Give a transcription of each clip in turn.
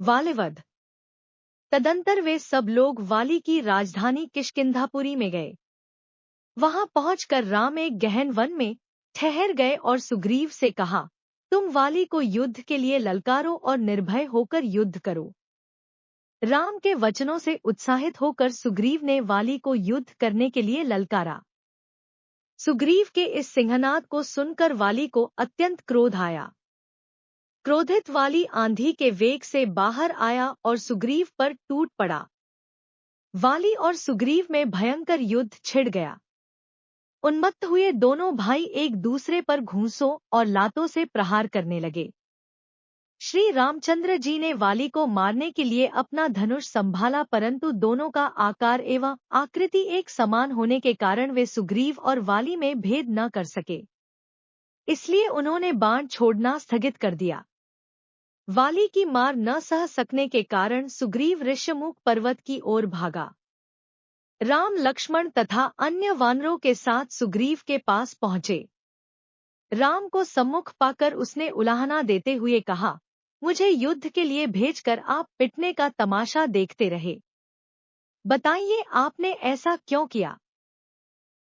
वालिवध। तदंतर वे सब लोग वाली की राजधानी किष्किंधापुरी में गए। वहां पहुंचकर राम एक गहन वन में ठहर गए और सुग्रीव से कहा, तुम वाली को युद्ध के लिए ललकारो और निर्भय होकर युद्ध करो। राम के वचनों से उत्साहित होकर सुग्रीव ने वाली को युद्ध करने के लिए ललकारा। सुग्रीव के इस सिंहनाद को सुनकर वाली को अत्यंत क्रोध आया। क्रोधित वाली आंधी के वेग से बाहर आया और सुग्रीव पर टूट पड़ा। वाली और सुग्रीव में भयंकर युद्ध छिड़ गया। उन्मत्त हुए दोनों भाई एक दूसरे पर घूंसों और लातों से प्रहार करने लगे। श्री रामचंद्र जी ने वाली को मारने के लिए अपना धनुष संभाला, परंतु दोनों का आकार एवं आकृति एक समान होने के कारण वे सुग्रीव और वाली में भेद न कर सके। इसलिए उन्होंने बाण छोड़ना स्थगित कर दिया। वाली की मार न सह सकने के कारण सुग्रीव ऋष्यमुख पर्वत की ओर भागा। राम, लक्ष्मण तथा अन्य वानरों के साथ सुग्रीव के पास पहुंचे। राम को सम्मुख पाकर उसने उलाहना देते हुए कहा, मुझे युद्ध के लिए भेजकर आप पिटने का तमाशा देखते रहे। बताइए, आपने ऐसा क्यों किया?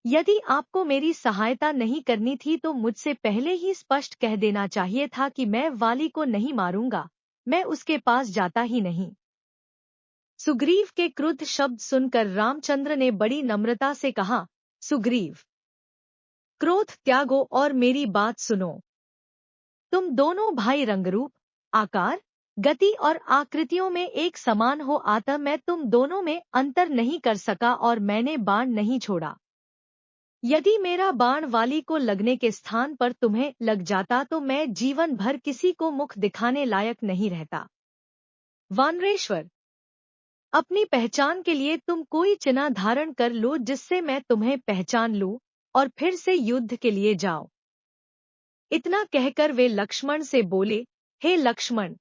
यदि आपको मेरी सहायता नहीं करनी थी तो मुझसे पहले ही स्पष्ट कह देना चाहिए था कि मैं वाली को नहीं मारूंगा, मैं उसके पास जाता ही नहीं। सुग्रीव के क्रुद्ध शब्द सुनकर रामचंद्र ने बड़ी नम्रता से कहा, सुग्रीव, क्रोध त्यागो और मेरी बात सुनो। तुम दोनों भाई रंगरूप, आकार, गति और आकृतियों में एक समान हो, अतः मैं तुम दोनों में अंतर नहीं कर सका और मैंने बाण नहीं छोड़ा। यदि मेरा बाण वाली को लगने के स्थान पर तुम्हें लग जाता तो मैं जीवन भर किसी को मुख दिखाने लायक नहीं रहता। वानरेश्वर, अपनी पहचान के लिए तुम कोई चिन्ह धारण कर लो जिससे मैं तुम्हें पहचान लूं और फिर से युद्ध के लिए जाओ। इतना कहकर वे लक्ष्मण से बोले, हे लक्ष्मण,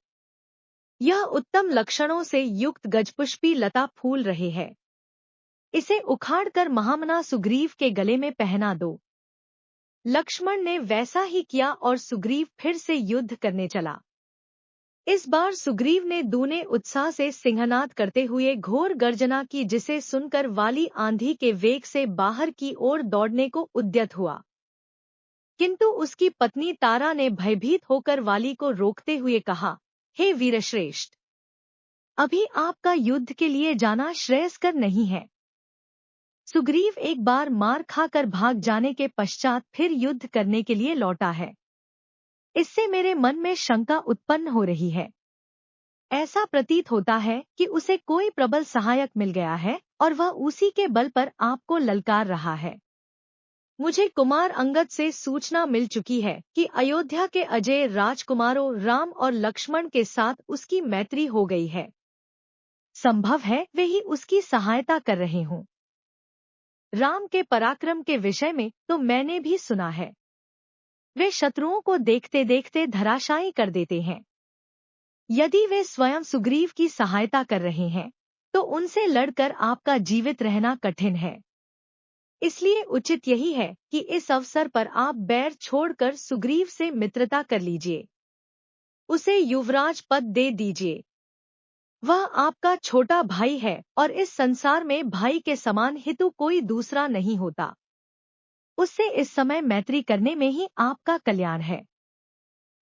यह उत्तम लक्षणों से युक्त गजपुष्पी लता फूल रहे है। इसे उखाड़कर महामना सुग्रीव के गले में पहना दो। लक्ष्मण ने वैसा ही किया और सुग्रीव फिर से युद्ध करने चला। इस बार सुग्रीव ने दूने उत्साह से सिंहनाद करते हुए घोर गर्जना की, जिसे सुनकर वाली आंधी के वेग से बाहर की ओर दौड़ने को उद्यत हुआ। किंतु उसकी पत्नी तारा ने भयभीत होकर वाली को रोकते हुए कहा, हे वीरश्रेष्ठ, अभी आपका युद्ध के लिए जाना श्रेयस्कर नहीं है। सुग्रीव एक बार मार खाकर भाग जाने के पश्चात फिर युद्ध करने के लिए लौटा है। इससे मेरे मन में शंका उत्पन्न हो रही है। ऐसा प्रतीत होता है कि उसे कोई प्रबल सहायक मिल गया है और वह उसी के बल पर आपको ललकार रहा है। मुझे कुमार अंगद से सूचना मिल चुकी है कि अयोध्या के अजय राजकुमारों राम और लक्ष्मण के साथ उसकी मैत्री हो गई है। संभव है वे ही उसकी सहायता कर रहे हों। राम के पराक्रम के विषय में तो मैंने भी सुना है। वे शत्रुओं को देखते देखते धराशायी कर देते हैं। यदि वे स्वयं सुग्रीव की सहायता कर रहे हैं तो उनसे लड़कर आपका जीवित रहना कठिन है। इसलिए उचित यही है कि इस अवसर पर आप बैर छोड़कर सुग्रीव से मित्रता कर लीजिए। उसे युवराज पद दे दीजिए। वह आपका छोटा भाई है और इस संसार में भाई के समान हितु कोई दूसरा नहीं होता। उससे इस समय मैत्री करने में ही आपका कल्याण है।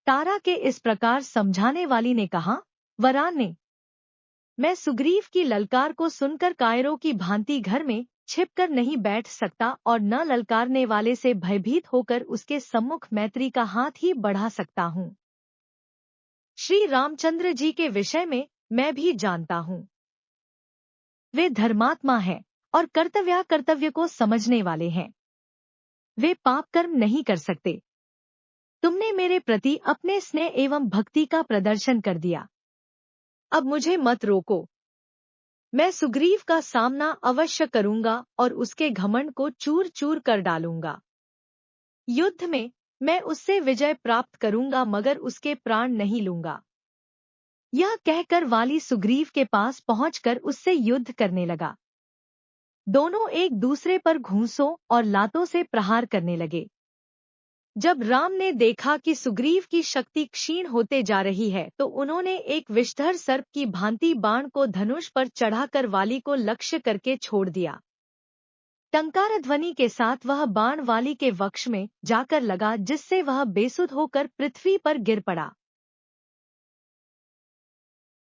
तारा के इस प्रकार समझाने वाली ने कहा, वरान ने, मैं सुग्रीव की ललकार को सुनकर कायरों की भांति घर में छिपकर नहीं बैठ सकता और न ललकारने वाले से भयभीत होकर उसके सम्मुख मैत्री का हाथ ही बढ़ा सकता हूँ। श्री रामचंद्र जी के विषय में मैं भी जानता हूँ। वे धर्मात्मा हैं और कर्तव्य को समझने वाले हैं। वे पाप कर्म नहीं कर सकते। तुमने मेरे प्रति अपने स्नेह एवं भक्ति का प्रदर्शन कर दिया। अब मुझे मत रोको। मैं सुग्रीव का सामना अवश्य करूंगा और उसके घमंड को चूर चूर कर डालूंगा। युद्ध में मैं उससे विजय प्राप्त करूंगा मगर उसके प्राण नहीं लूंगा। यह कहकर वाली सुग्रीव के पास पहुंचकर उससे युद्ध करने लगा। दोनों एक दूसरे पर घूंसों और लातों से प्रहार करने लगे। जब राम ने देखा कि सुग्रीव की शक्ति क्षीण होते जा रही है तो उन्होंने एक विषधर सर्प की भांति बाण को धनुष पर चढ़ाकर वाली को लक्ष्य करके छोड़ दिया। टंकार ध्वनि के साथ वह बाण वाली के वक्ष में जाकर लगा, जिससे वह बेसुध होकर पृथ्वी पर गिर पड़ा।